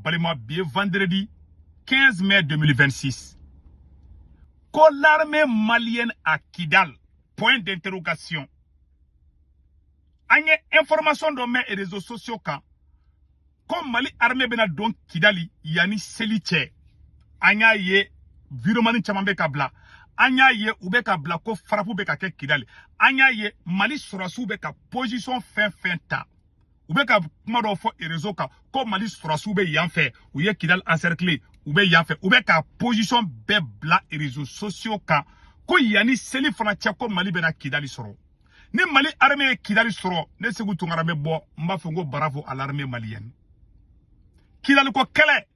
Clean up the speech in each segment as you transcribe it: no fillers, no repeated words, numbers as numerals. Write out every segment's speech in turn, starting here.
balima bi vendredi 15 mai 2026. Que l'armée malienne à Kidal, point d'interrogation. Anye information dans mes réseaux sociaux quand comme Mali armée bena donc Kidali yani seliche. Anya ye viromani chamambe kabla. Anya ye ube kabla ko farapu be ka ke Kidali. Anya ye Mali surasu be ka position fin ta. Ube ka kuma do fo réseau ka ko Mali surasu be yan fait ou ye Kidal encerclé ou be yan fait ou be ka position be bla réseaux sociaux ka ko yani seli fana tia ko Mali bena Kidali soro. Ni Mali armée Kidali soro ne segu tungara me bo mba fengo bravo à l'armée malienne. Kidali ko kele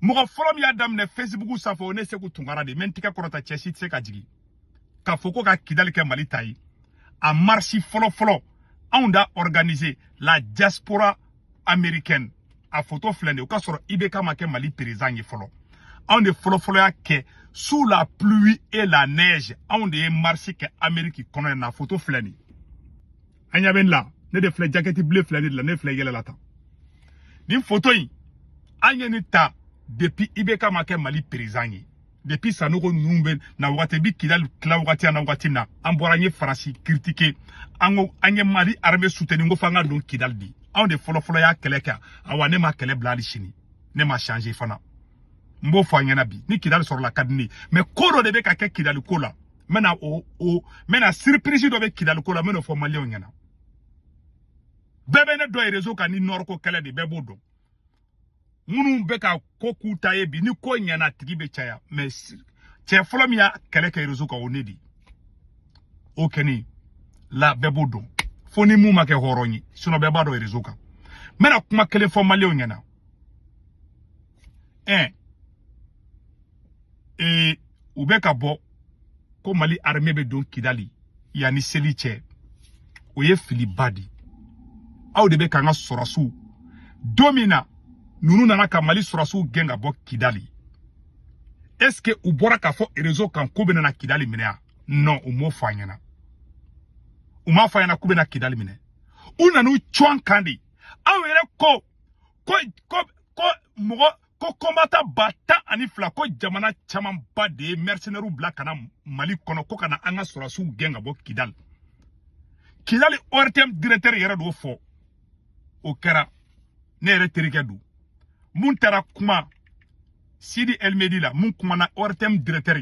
Mouga folom ya damne Facebook safo ne segu tungara de mentika korota cheshi tse ka jigi ka foko ka Kidali ke Mali tayi a marchi folo on a organisé la diaspora américaine a photo flende ou ka soro ibeka make Mali président ye folo on de folo ya ke sous la pluie et la neige on de marché ke Amérique kono na photo flende anya ben la ne de flé jacket bleu flende la ne flé yele la ta ni photo yi anya ni ta depuis ibeka make Mali président ye depuis Sanogo Numben na watebi Kidal klawati na watina amboranye farasi critiquer ango anye Mali armée soutenir ngo fanga don Kidal di on de folo ya keleka awane ma kele blali chini ne ma changer fana mbo fanya bi ni Kidal sur la kadni mais kodo de be ka ke Kidal kola mena mena surprise do be Kidal kola mena fo Mali onyana bebe ne do réseau ka ni nord ko kele de bebo do munu beka koku taye bi ni ko nyana tigi be chaya mais che folom ya kele ka réseau ka onedi okeni la bebo do foni mu make horonyi suno beba do réseau ka mena kuma kele fo Mali onyana ubeka bo ko Mali armée be don Kidali yani seliche oye filibadi aw de be kanga sorasu domina nunu nana ka Mali sorasu genga bo Kidali est-ce que u bora ka fo réseau kan ko be na Kidali minea non u mo fanyana u ma fanyana ko be na Kidali mine una nu chwan kandi aw ere ko mogo ko combattant bata ani fla ko jamana chaman ba de mercenaires bla kana Mali kono ko kana anga sorasu genga bo Kidal Kidali ortem directeur yera do fo o kera ne yere terike du mun tara kuma Sidi El Medila mun kuma na ortem directeur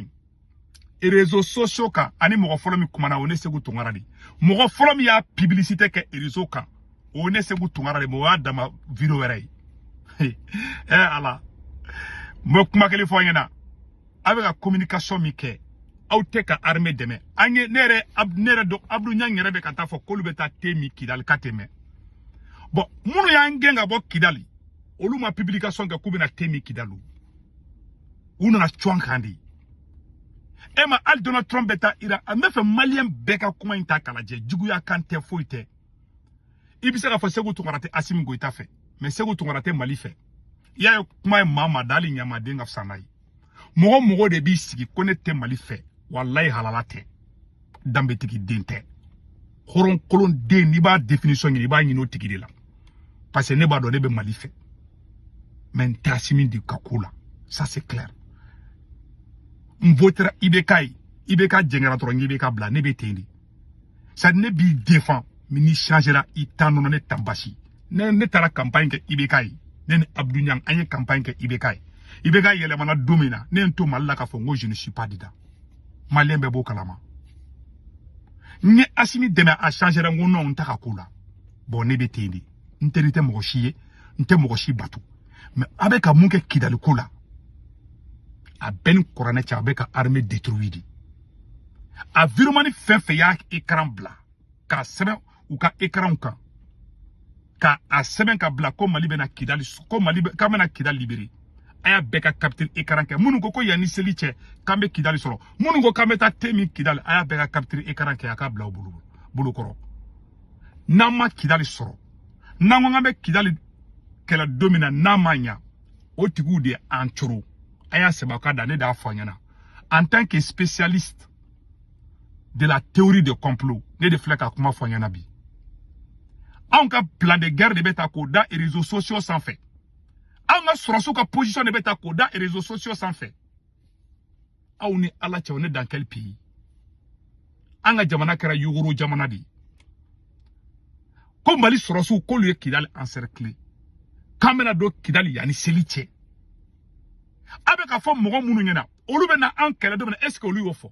et réseaux sociaux ka ani mogo folo mi kuma na one segu tungara di mogo folo mi ya publicité ke réseau ka one segu tungara di mo wa dama video were ala mo kuma kele fo nyana avec la communication mi ke auté ka armée deme anye nere do Abdou Nyangere be kata fo kolu beta temi Kidal kateme bon munu ya ngenga bo Kidali olu ma publication ka kubina temi Kidalu una na chwankandi ema al Donald Trump beta ira amefe malien beka kuma inta kalaje jugu ya kante foite ibisa ka fo segu tungarate Assimi Goïta fe mais segu tungarate Mali fe ya kuma mama dali nyama denga sanai mogo de bi sigi konete Mali fe wallahi halalate dambe tiki dente horon kolon de ni ba définition ni ba nyino tiki de la parce que ne ba do de be Mali fe men Assimi di kakula ça c'est clair mvotra ibeka jengera toro ibeka bla ne be tendi ça ne bi défend mini changera itano ne tambashi ne tara campagne ke ibeka ne Abdou Niang anye campagne ke ibeka yele mana domina ne nto malla ka fongo je ne suis pas dedans malien be bo kalama ne Assimi deme a changera ngono on takakula bon ne be tendi interité mo chier nte mo chi batu mais avec a munke Kidali kula a ben korane cha avec a armée détruite a virumani fefe ya écran blanc ka seben ou ka écran ka a seben ka blanc ko Mali bena Kidali ko Mali ka mena Kidali libéré aya beka capture écran ke munu ko yani seliche kambe Kidali soro munu ko kameta temi Kidali aya beka capture écran ke aka bla bulu koro nama Kidali soro nango ngambe Kidali kela domina namanya otigu de anchoro aya sebaka dane da fanyana en tant que spécialiste de la théorie de complot ne de fleka kuma fanyana bi an ka plan de guerre de beta ko da réseaux sociaux sans fait anga surasu ka position de beta ko da réseaux sociaux sans fait aw ni ala cɛ on est dans quel pays anga jamana kɛra yuguru jamana di ko Mali surasu ko lu ye Kidal encerclé kamena do Kidal yani seli cɛ abe ka fɔ mɔgɔ minnu ɲɛna olu bɛ na an kɛlɛ don est-ce que olu y'o fɔ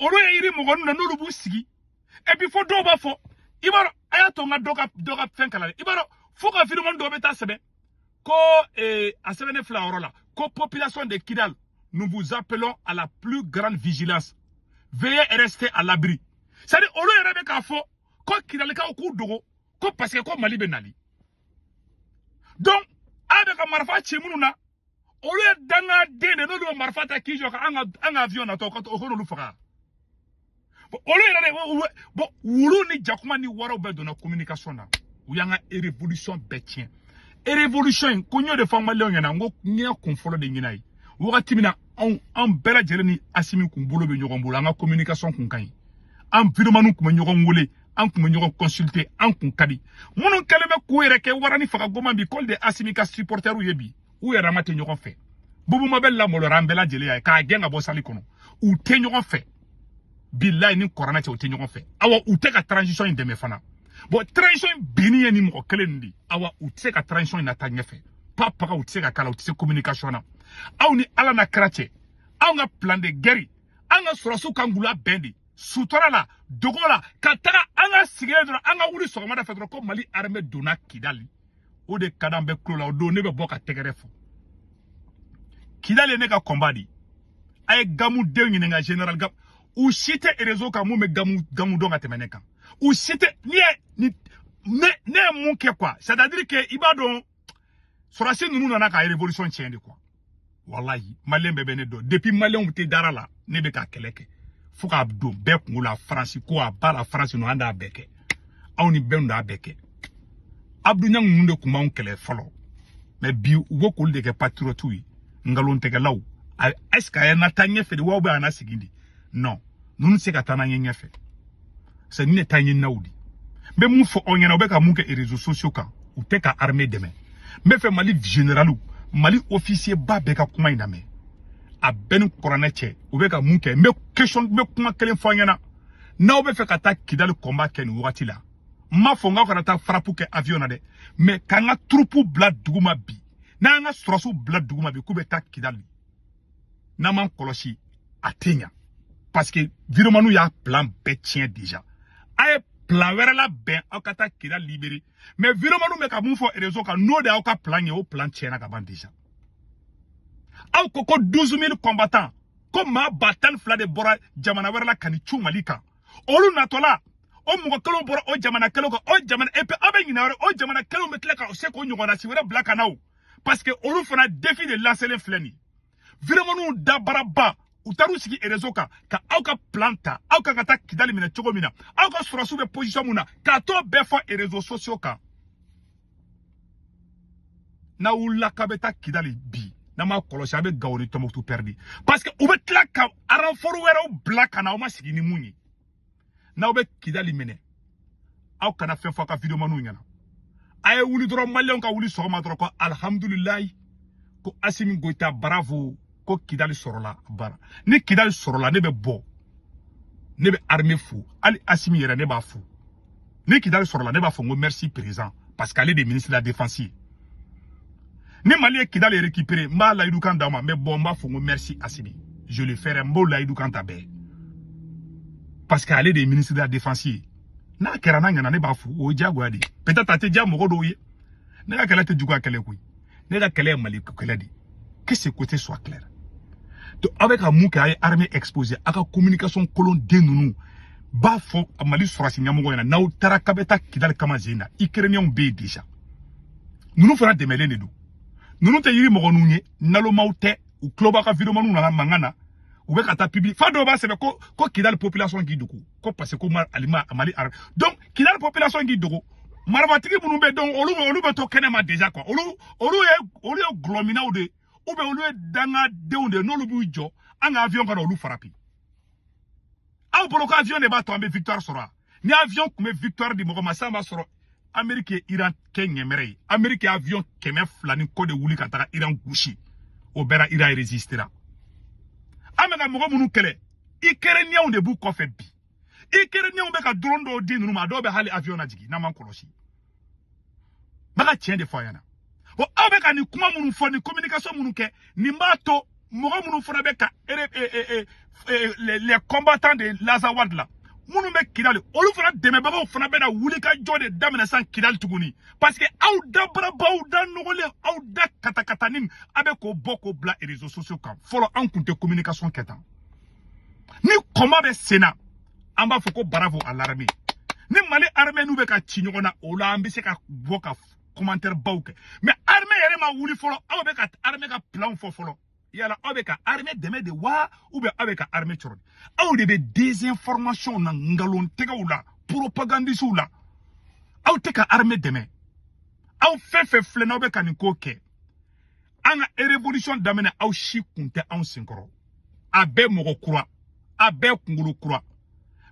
olu ye yiri mɔgɔ ninnu na n'olu b'u sigi et puis fo dɔw b'a fɔ i b'a dɔn a y'a to n ka dɔ ka fɛn kala i b'a dɔn fo ka vidéo dɔw bɛ taa sɛbɛn ko a sɛbɛnnen filɛ yɔrɔ la ko population de Kidal nous vous appelons à la plus grande vigilance veuillez rester à l'abri c'est-à-dire olu yɛrɛ bɛ k'a fɔ ko Kidalikaw k'u dogo ko parce que ko Mali bɛ nali donc a bɛ ka marifa ci minnu na olu ye danga den de n'olu ye marifa ta k'i jɔ ka an ka avion natɔ o ko n'olu faga olu yɛrɛ de bon wulu ni jakuma ni waraw bɛɛ donna communication na u y'an ka révolution bɛɛ tiɲɛ révolution in ko n y'o de fɔ maliyɛnw ɲɛna n ko n y'a kun fɔlɔ de ɲin'a ye wagati min na an bɛɛ lajɛlen ni Asimi kun bolo bɛ ɲɔgɔn bolo an ka communication kun ka ɲi an vidéoman kun bɛ ɲɔgɔn wele an kun bɛ ɲɔgɔn consulter an kun ka di minnu kɛlen bɛ k'u yɛrɛ kɛ wara ni faga goman bi k'olu de Asimi ka supporters ye bi u yɛrɛ ma tɛ ɲɔgɔn fɛ Boubou Mabel la molora an bɛɛ lajɛlen y'a ye k'a gɛn ka bɔ sali kɔnɔ u tɛ ɲɔgɔn fɛ billahi ni korana cɛ u tɛ ɲɔgɔn fɛ awa u tɛ ka transition in dɛmɛ fana bon transition in binni ye ni mɔgɔ kelen nin de awa u tɛ se ka transition in nata ɲɛfɛ papaga u tɛ se ka kala u tɛ se communication na aw ni ala na kira cɛ anw ka plan de guerre an ka sɔrɔsiw ka ngula bɛn de sutura la dogo la ka taga an ka sigilen dɔrɔn an ka wuli sɔgɔmada fɛ dɔrɔn ko Mali armée donna Kidali o de ka d'an bɛɛ kulo la o don ne bɛ bɔ ka tɛgɛrɛ fɔ Kidali ye ne ka combat di a ye Gamu denw ɲininka général Gamu u si tɛ réseau kan mun bɛ Gamu dɔn ka tɛmɛ ne kan u si tɛ ne ye mun kɛ quoi c'est-à-dire que i b'a dɔn sɔrɔsi ninnu nana ka révolution tiɲɛ de quoi wallahi maliyɛn bɛɛ bɛ ne dɔn depuis maliyɛnw tɛ dara la ne bɛ ka kɛlɛ kɛ fo k'a don bɛɛ kungo la France ko a ba la France ninnu an d'a bɛɛ kɛ aw ni bɛɛ d'a bɛɛ kɛ Abdou Niang ninnu de kun b'anw kɛlɛ fɔlɔ mais bi u ko k'olu de kɛ patriotes ye ngalontigɛlaw est-ce que a ye na taa ɲɛfɛ de wa ou bien a na sigi de non ninnu tɛ se ka taa n'an ye ɲɛfɛ c'est ni ne ta ɲininaw de n bɛ mun fɔ aw ɲɛna u bɛ ka mun kɛ réseaux sociaux kan u tɛ ka armée dɛmɛ n bɛ fɛ Mali généraliw Mali officier ba bɛɛ ka kuma in lamɛn a bɛɛ ni kuranɛ cɛ u bɛ ka mun kɛ n bɛ kuma kelen fɔ ɲɛna n'aw bɛ fɛ ka taa Kidali combat kɛ nin wagati la n m'a fɔ n k'aw kana taa frappe kɛ avion na dɛ mais k'an ka troupe bila dugu ma bi n'an ka sɔrɔsiw bila dugu ma bi k'u bɛ taa Kidali n'an m'an kɔlɔsi a tɛ ɲa parce que viremaniw y'a plan bɛɛ tiɲɛ déjà a ye plan wɛrɛ labɛn aw ka taa Kidali libérer mais viremaniw bɛ ka mun fɔ réseau kan n'o de y'aw ka plan ye o plan tiɲɛna ka ban déjà aw ko ko 12 000 combattants ko maa 12 de bɔra jamana wɛrɛ la ka ni cu Mali kan olu natɔla o mɔgɔ kelenw bɔra o jamana kelenw kan o jamana et puis aw bɛ ɲinɛ wɛrɛ o jamana kelenw bɛ tila ka se k'o ɲɔgɔnna si wɛrɛ bila ka na o parce que olu fana défi de lancelen filɛ nin viremaniw dabaraba u taar'u sigi réseau kan ka aw ka plan ta aw kan ka taa Kidali minɛ cogo min na aw ka sɔrɔsiw bɛ position mun na k'a t'o bɛɛ fɔ réseaux sociaux kan n'aw wulila k'a bɛ taa Kidali bi n'a ma kɔlɔsi a bɛ Gao ni Tɔnbukutu perdu parce que u bɛ tila ka renfort wɛrɛw bila ka na aw ma sigi ni mun ye n'aw bɛ Kidali minɛ aw kana fɛn fɔ a ka vidéomaniw ɲɛna a ye wuli dɔrɔn maliyɛnw ka wuli sɔgɔma dɔrɔn ko alhamdulilayi ko Asimi Goïta bravo ko Kidali sɔrɔla bara ni Kidali sɔrɔla ne bɛ bɔ ne bɛ armée fo hali Asimi yɛrɛ ne b'a fo ni Kidali sɔrɔla ne b'a fɔ n ko merci président parce que ale de ministre de la défense ye ni Mali ye Kidali récupérer n b'a layidu kan d'aw ma mais bon n b'a fɔ n ko merci Asimi je le ferai n b'o layidu kan ta bɛɛ parce que ale de ministre de la défense ye n'a kɛra n'a ɲɛna ne b'a fo o ye diyagoya de peut-être a tɛ diya mɔgɔ dɔw ye ne ka kɛlɛ tɛ juguya kɛlɛ koyi ne ka kɛlɛ ye Mali kɛlɛ de que ce côté soit clair donc avec un mot qui a armée exposée à la communication colon de nous b'a fɔ Mali sɔrɔsi ɲɛmɔgɔ ɲɛna n'aw taara k'a bɛ taa Kidali kama zen na Ukrainiens bɛ yen déjà ninnu fana dɛmɛlen de don ninnu tɛ yiri mɔgɔ ninnu ye nalomaw tɛ u tulo b'a ka vidéomaniw nana mankan na u bɛ ka taa public fa dɔw b'a sɛbɛn ko Kidali population k'i dogo ko parce que ko Mali donc Kidali population k'i dogo marifatigi minnu bɛ donc olu bɛ to kɛnɛma déjà quoi olu ye gulɔminaw de ou bien olu ye dangadenw de n'olu b'u jɔ an ka avion ka na olu farapi aw bolo ko avion de b'a to an bɛ victoire sɔrɔ ni avion tun bɛ victoire di mɔgɔ ma sisan b'a sɔrɔ Amérique Iran kenyemere Amérique avion keme flani ko de wuli ka taga Iran gushi o bera Iran résistera amega mogo munu kele Ikereniens de bu kofe bi Ikereniens be ka drone do di numa do be hali avion na jigi na man kolosi baka tien de foyana o abeka ni kuma munu fo ni communication munu ke ni mbato mogo munu fona be ka les combattants de l'Azawad là munu be Kidal olu fana deme baba fana be na wuli ka jode damena san Kidal tuguni parce que aw da braba aw da nogole aw da katakatanin abe ko boko bla et réseaux sociaux kan folo an kunte communication ketan ni comment be Sénat an ba foko bravo à l'armée ni Mali armée nou be ka ci ñogona o la ambi se ka boka commentaire bawke mais armée yere ma wuli folo aw be ka armée ka plan fo folo yala avec armée demain de wa ou bien avec armée choroni aw de be désinformation na ngalon tega wula propagande sou la aw te ka armée demain aw fe flena be kan ko ke anga révolution damene aw shi kunte aw sinkoro abe mogo kura abe kungulu kura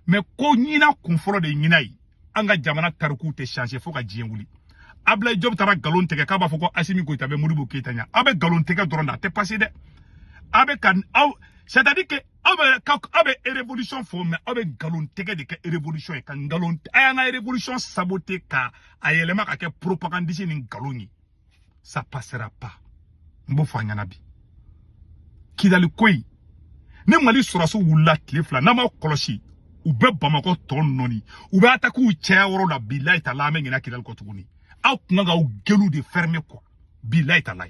mais ko nyina kun folo de nyina yi anga jamana tariku te changer fo ka jien wuli Ablaye Diop tara galon tege kaba foko Assimi Goïta be Modibo Keïta nya abe galon tege doronda te passé de abe kan aw c'est-à-dire que abe révolution fo mais abe galon tege de ke révolution e kan galon ayanga révolution saboté ka ayelema ka ke propagandiste ni galoni ça passera pas mbo fanya nabi Kidal koy ne Mali surasu wula klefla na ma kolosi ube Bamako ton noni ube ataku uche woro la billahi ta'ala me ngina Kidal ko tuguni aw kunga u gelu de fermer quoi billahi ta'ala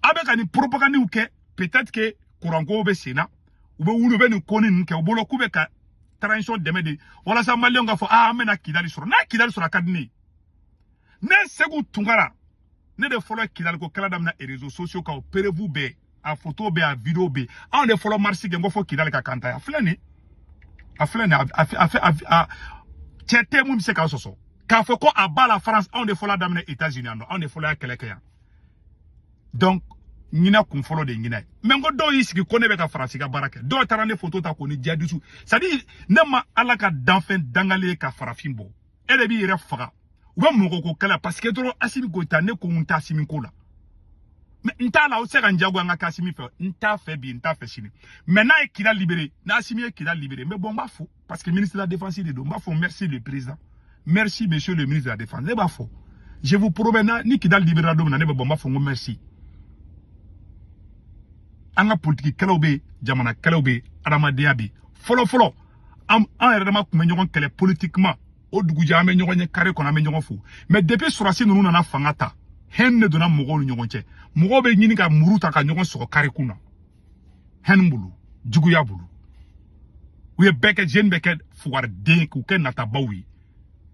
abe kan propagande ou ke peut-être que Kourango be Sénat ou be wulu be ni koni nke o bolo kube ka transition deme de wala sa Mali nga fo amena Kidal sur na Kidal sur akadni ne segu tungara ne de follow Kidal ko kala damna et réseaux sociaux ka opérez-vous be a photo be a vidéo be on de follow marsi ngo fo Kidal ka kanta ya flani a flani a tete mum se ka soso ka fo ko aba la France on de follow damna États-Unis on de follow keleke ya donc Nina kun folo de ngina mengo do yisiki kone be ka France ka baraka do tarane photo ta ko ni diadisu ça dit nema alaka danfen dangale ka farafimbo ele bi yere faga ou ba moko ko kala parce que doro Assimi Goïta ne ko nta Assimi ko la mais nta la o se kan jago nga ka Assimi fe nta fe bi nta fe chini mais na e Kidal libéré na Assimi e Kidal libéré mais bon ba fou parce que ministre de la défense de do ba fou merci le président merci monsieur le ministre de la défense le ba fou je vous promets na ni Kidal libéré do na ne ba fou merci anga politique kelawbe jamana kelawbe aramadea bi folo am erema kuma ñogon kele politiquement o dugu jame ñogon carré ko na me ñogon fu mais depuis surasi nunu na fangata henne dona mogo ñogon che mogo be ñini ka muruta ka ñogon soko carré kuna hen bulu jugu ya bulu uye beke jeune beke fuwar de ku ken nata bawi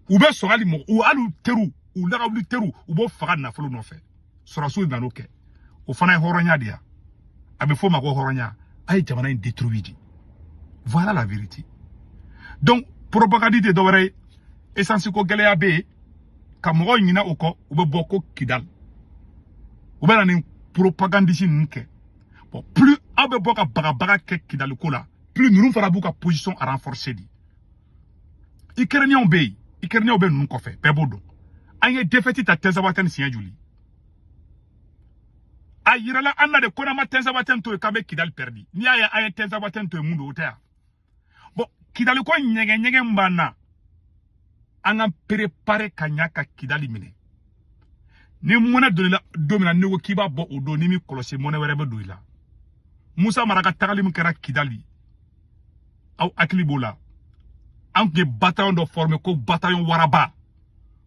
u be sogali mo u alu teru u laga wuli teru u bo faga na folo no fe surasu na no ke o fana horonya dia abe fo mako horonya ay jamana in détruit. Voilà la vérité. Donc propagande de dowere essence ko geleya be ka mo nyina oko ube boko Kidal ube na ni propagandiste nke bon plus abe boka baga ke Kidal ko la plus nous fera buka position à renforcer di Ikereniens be nun ko fe bebodo anye defeti ta tezawaten sinya juli ayirala anna de kona ma tenzawaten to kabe Kidal perdi ni aya tenzawaten to mundo otea bon Kidal ko nyege mbana anga préparer kanyaka Kidal mine ni mona domina nego kiba bo odo ni mi kolose mona werebe doila Musa Maraka tagalim kera Kidali au aklibola anke bataillon de forme ko bataillon waraba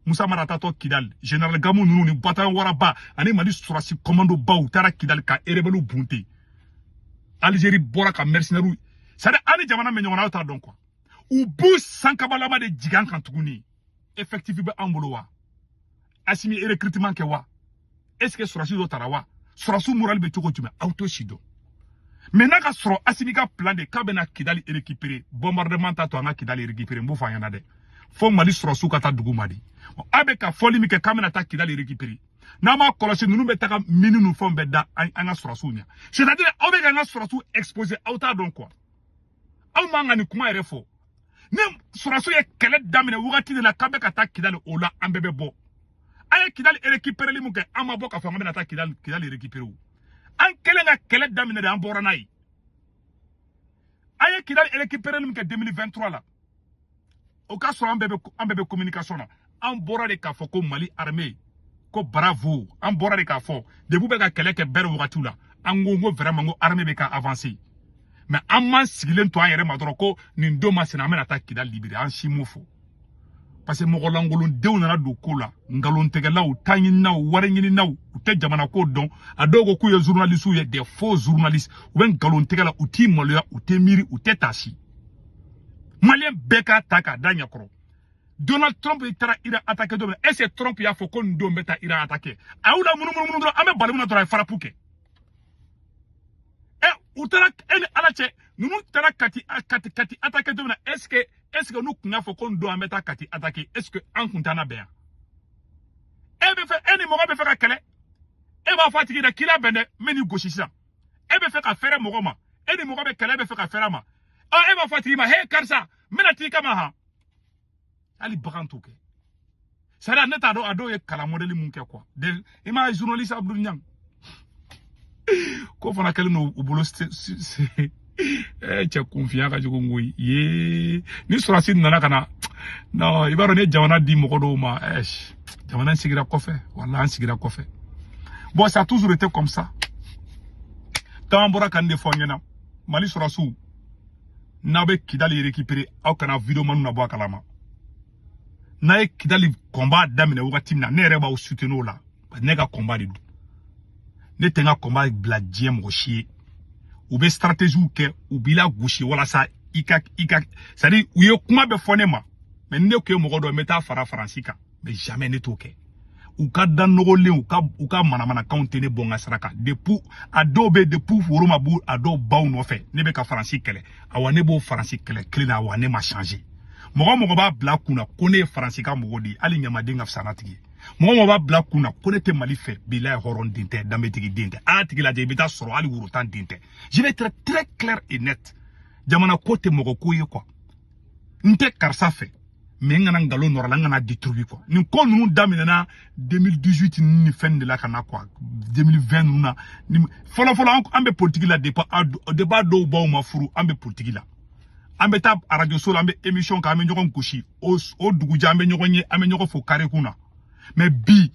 Musa Marata to Kidal général Gamou nunu ni bataillon waraba ani mali surasi commando baou tara Kidal ka erebelu bunte Algérie bora ka mercenaire ça de ani jamana me nyona ta donc quoi ou bus sankabalama de jigan kan tuguni effectif be ambolowa Assimi recrutement ke wa est-ce que surasi do tarawa surasu moral be toko tume auto shido maintenant ka soro Assimi ka plan de kabena Kidal récupérer bombardement ta to anga Kidal récupérer mbo fa yana de fo mali surasu ka ta dugu madi abe ka foli mi ke kamena ta Kidal récupérer na ma kolosi nunu be taka mini nu fo be da anga surasu nya c'est-à-dire abe ka anga surasu exposé auta donc quoi aw manga ni kuma ere fo ne suraso ye kɛlɛ daminɛ wagati de la k'an bɛ ka taa Kidali o la an bɛɛ bɛ bɔ an ye Kidali récupéreli mun kɛ an ma bɔ k'a fɔ an bɛna taa Kidali récupérer o an kɛlen ka kɛlɛ daminɛ de an bɔra n'a ye an ye Kidali récupéreli mun kɛ 2023 la o ka sɔrɔ an bɛɛ bɛ communication na an bɔra de k'a fɔ ko Mali armée ko bravo an bɔra de k'a fɔ depuis bɛ ka kɛlɛ kɛ bɛrɛ wagatiw la an ko vraiment ko armée bɛ ka avancer mais an man sigilen to an yɛrɛ ma dɔrɔn ko nin don ma sina an bɛna taa Kidali libérer an si m'o fɔ parce que mɔgɔ lankolondenw nana don ko la nkalontigɛlaw taɲininaw wari ɲininaw u tɛ jamana ko dɔn a dɔw ko k'u ye journalistes ye des faux journalistes u bɛ nkalontigɛ la u t'i maloya u tɛ miiri u tɛ taa si maliyɛn bɛɛ k'a ta k'a da ɲɛkɔrɔ Donald Trump taara Iran attaqué don min est-ce que Trump y'a fɔ ko nin don bɛ taa Iran attaqué a y'u la munumunu dɔrɔn an bɛ bali mun na dɔrɔn a ye farapu kɛ u taara e ni Ala cɛ ninnu taara Kati attaqué don min na est-ce que n'u kun y'a fɔ ko nin don an bɛ taa Kati attaqué est-ce que an kun t'an na bɛn yan e ni mɔgɔ bɛ fɛ ka kɛlɛ e b'a fɔ a tigi da k'i labɛn dɛ n bɛ n'i gosi sisan e bɛ fɛ ka fɛrɛ mɔgɔ ma e ni mɔgɔ bɛ kɛlɛ e bɛ fɛ ka fɛrɛ ma e b'a fɔ a tigi ma he karisa n bɛna t'i kama han hali bagan t'o kɛ c'est-à-dire ne t'a dɔn a dɔw ye kalan modèle mun kɛ quoi i m'a ye journaliste Abdou Niang ko fana kɛlen no u bolo cɛ confiant ka jugu ngoyi ye ni surasi nana kana non i b'a dɔn ne jamana di mɔgɔ dɔw ma jamana sigira kɔfɛ wala an sigira kɔfɛ bon ça a toujours été comme ça quand an bɔra kan de fɔ ɲɛna Mali surasiw n'a bɛ Kidali récupérer aw kana vidéo manu na bɔ a kalama n'a ye Kidali combat daminɛ wagati min na ne yɛrɛ b'aw soutenir o la ne ka combat de don ne tɛ n ka combat bila diɲɛ mɔgɔ si ye u bɛ stratégie kɛ u b'i la gosi walasa i ka c'est-à-dire u ye kuma bɛ fɔ ne ma mais ne ko ye mɔgɔ dɔ n bɛ taa fara Faransi kan mais jamais ne t'o kɛ u ka da nɔgɔlen u ka manamanakanw tɛ ne bɔ n ka sira kan depuis a dɔw bɛ depuis woro ma bu a dɔw baw nɔfɛ ne bɛ ka Faransi kɛlɛ awa ne b'o Faransi kɛlɛ kelen na awa ne ma changer mɔgɔ b'a bila kunna ko ne ye Faransi ka mɔgɔ de ye hali ɲamaden ka fisa n'a tigi ye mɔgɔ b'a bila kunna ko ne tɛ Mali fɛ bilahi hɔrɔn den tɛ danbetigi den tɛ a tigi lajɛ i bɛ taa sɔrɔ hali woro tan den tɛ je vais être très clair et net jamana ko tɛ mɔgɔ ko ye quoi n tɛ karisa fɛ mais n kana nkalon nɔrɔ la n kana détruire quoi nin ko ninnu daminɛna 2018 ni fɛn de la ka na quoi 2020 ninnu na fɔlɔ an bɛ politique la depuis dɔw baw ma furu an bɛ politique la an bɛ taa radio so la an bɛ émission kɛ an bɛ ɲɔgɔn gosi o dugujɛ an bɛ ɲɔgɔn ye an bɛ ɲɔgɔn fo carré kun na mais bi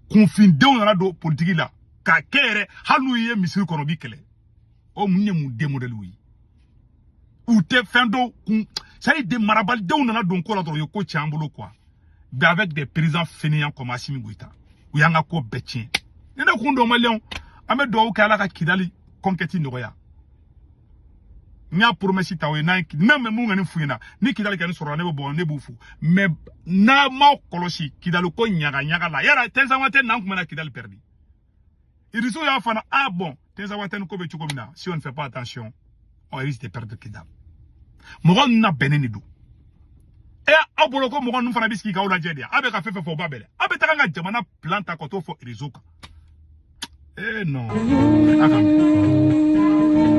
kunfindenw nana don politique la k'a kɛ yɛrɛ hali n'u ye misiri kɔnɔ bi kɛlɛ o mun ye mun den modèle ye u tɛ fɛn dɔw kun c'est-à-dire marabalidenw nana don ko la dɔrɔn u ye ko cɛn an bolo quoi mais avec des présidents fainéants comme Assimi Goïta u y'an ka ko bɛɛ tiɲɛ ni ne kun dɔn maliyɛnw an bɛ dugawu kɛ Ala ka Kidali conquête nɔgɔya n y'a promesse ta o ye même mun ka nin f'u ɲɛna ni Kidali kɛ nin sɔrɔla ne bɛ bɔ ne b'u fo mais n'a m'aw kɔlɔsi Kidali ko ɲaga la yala Tɛnzawatɛ n'an kun bɛna Kidali perdu Idrisso y'a fana bon Tɛnzawatɛ ni ko bɛ cogo min na si on ne fait pas attention on risque de perdre Kidali mɔgɔ ninnu na bɛnnen de don aw bolo ko mɔgɔ ninnu fana bɛ sigi k'aw lajɛ de aw bɛ ka fɛn fɛn fɔ o b'a bɛɛ dɛ aw bɛ taga n ka jamana plan ta ka t'o fɔ réseau kan non a kan